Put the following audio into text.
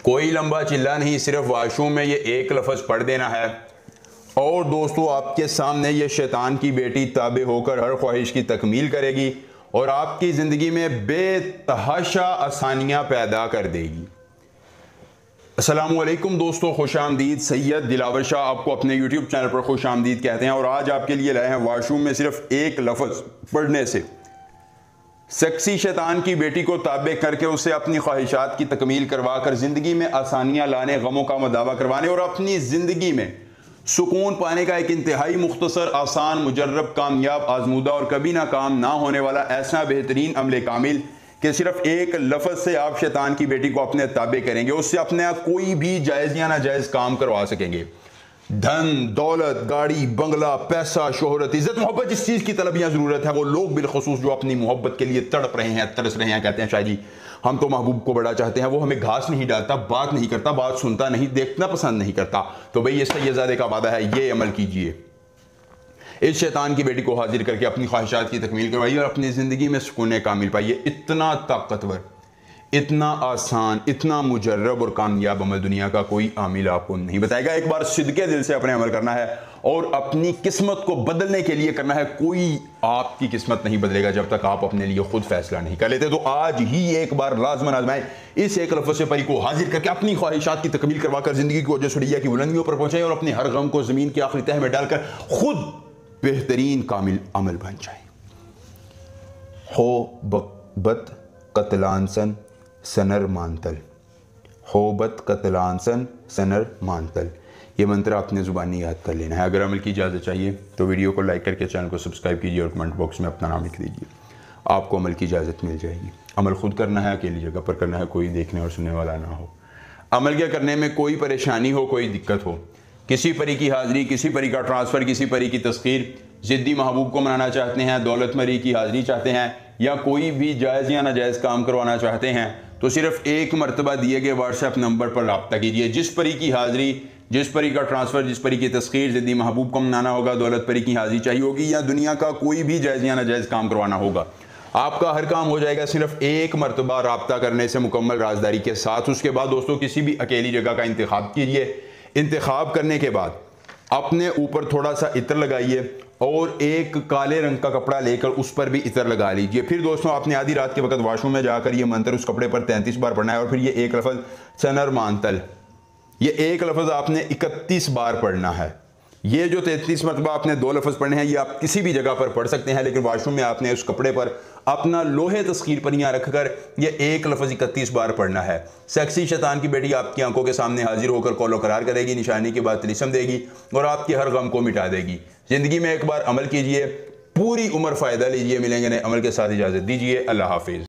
कोई लंबा चिल्ला नहीं, सिर्फ वाशरूम में ये एक लफ्ज़ पढ़ देना है और दोस्तों आपके सामने ये शैतान की बेटी ताबे होकर हर ख्वाहिश की तकमील करेगी और आपकी ज़िंदगी में बेतहाशा आसानियाँ पैदा कर देगी। अस्सलामुअलैकुम दोस्तों, खुश आमदीद। सैयद दिलावर शाह आपको अपने यूट्यूब चैनल पर खुश आमदीद कहते हैं और आज आपके लिए लाए हैं वाशरूम में सिर्फ एक लफ्ज़ पढ़ने से सेक्सी शैतान की बेटी को ताबे करके उसे अपनी ख्वाहिशात की तकमील करवा कर ज़िंदगी में आसानियाँ लाने, गमों का मदावा करवाने और अपनी ज़िंदगी में सुकून पाने का एक इंतहाई मुख्तसर, आसान, मुजर्रब, कामयाब, आजमूदा और कभी नाकाम ना होने वाला ऐसा बेहतरीन अमले कामिल कि सिर्फ एक लफ्ज़ से आप शैतान की बेटी को अपने ताबे करेंगे, उससे अपने कोई भी जायज़ या नाजायज़ काम करवा सकेंगे। धन, दौलत, गाड़ी, बंगला, पैसा, शोहरत, इज्जत, मोहब्बत, जिस चीज़ की तलब या ज़रूरत है, वो लोग बिलखसूस जो अपनी मोहब्बत के लिए तड़प रहे हैं, तरस रहे हैं, कहते हैं शायद जी हम तो महबूब को बड़ा चाहते हैं, वो हमें घास नहीं डालता, बात नहीं करता, बात सुनता नहीं, देखना पसंद नहीं करता, तो भाई ये सैयदजादे का वादा है, ये अमल कीजिए। इस शैतान की बेटी को हाजिर करके अपनी ख्वाहिशात की तकमील करवाइए और अपनी ज़िंदगी में सुकून कामिल पाइए। इतना ताकतवर, इतना आसान, इतना मुजर्रब और कामयाब अमल दुनिया का कोई आमिल आपको नहीं बताएगा। एक बार सिद्के दिल से अपने अमल करना है और अपनी किस्मत को बदलने के लिए करना है। कोई आपकी किस्मत नहीं बदलेगा जब तक आप अपने लिए खुद फैसला नहीं कर लेते। तो आज ही एक बार लाजमन आजमाएं, इस एक लफ्ज़ से परी को हाजिर करके अपनी ख्वाहिशात की तकमील करवाकर ज़िंदगी को जसुरिया की बुलंदियों पर पहुंचाएं और अपने हर गम को ज़मीन की आखिरी तह में डालकर खुद बेहतरीन कामिल अमल बन जाए। हो बत कतलानसन सनर मानतल, होबत कतलानसन सनर मानतल, ये मंत्र आपने ज़ुबानी याद कर लेना है। अगर अमल की इजाज़त चाहिए तो वीडियो को लाइक करके चैनल को सब्सक्राइब कीजिए और कमेंट बॉक्स में अपना नाम लिख दीजिए, आपको अमल की इजाज़त मिल जाएगी। अमल खुद करना है, अकेली जगह पर करना है, कोई देखने और सुनने वाला ना हो। अमल क्या करने में कोई परेशानी हो, कोई दिक्कत हो, किसी परी की हाज़िरी, किसी परी का ट्रांसफ़र, किसी परी की तस्खीर, ज़िद्दी महबूब को मनाना चाहते हैं, दौलत मरी की हाज़िरी चाहते हैं या कोई भी जायज़ या नाजायज़ काम करवाना चाहते हैं, तो सिर्फ एक मरतबा दिए गए व्हाट्सएप नंबर पर रब्ता कीजिए। जिस परी की हाज़िरी, जिस परी का ट्रांसफ़र, जिस परी की तस्खीर, ज़िद्दी महबूब को मनाना होगा, दौलत परी की हाज़िरी चाहिए होगी या दुनिया का कोई भी जायज़ या नाजायज़ काम करवाना होगा, आपका हर काम हो जाएगा सिर्फ एक मरतबा रब्ता करने से मुकम्मल राजदारी के साथ। उसके बाद दोस्तों किसी भी अकेली जगह का इंतखाब कीजिए। इंतखाब करने के बाद अपने ऊपर थोड़ा सा इत्र लगाइए और एक काले रंग का कपड़ा लेकर उस पर भी इत्र लगा लीजिए। फिर दोस्तों आपने आधी रात के वक्त वाशरूम में जाकर ये मंत्र उस कपड़े पर 33 बार पढ़ना है और फिर ये एक लफ्ज़ सनर मानतल, ये एक लफ्ज़ आपने 31 बार पढ़ना है। ये जो 33 मरतबा आपने दो लफ्ज़ पढ़ने हैं ये आप किसी भी जगह पर पढ़ सकते हैं, लेकिन वाशरूम में आपने उस कपड़े पर अपना लोहे तस्खीर पर यहाँ रखकर ये एक लफ्ज़ 31 बार पढ़ना है। सेक्सी शैतान की बेटी आपकी आंखों के सामने हाजिर होकर कौलो करार करेगी, निशानी के बाद तिलिस्म देगी और आपके हर गम को मिटा देगी। ज़िंदगी में एक बार अमल कीजिए, पूरी उम्र फ़ायदा लीजिए। मिलेंगे नए अमल के साथ, इजाज़त दीजिए। अल्लाह हाफिज़।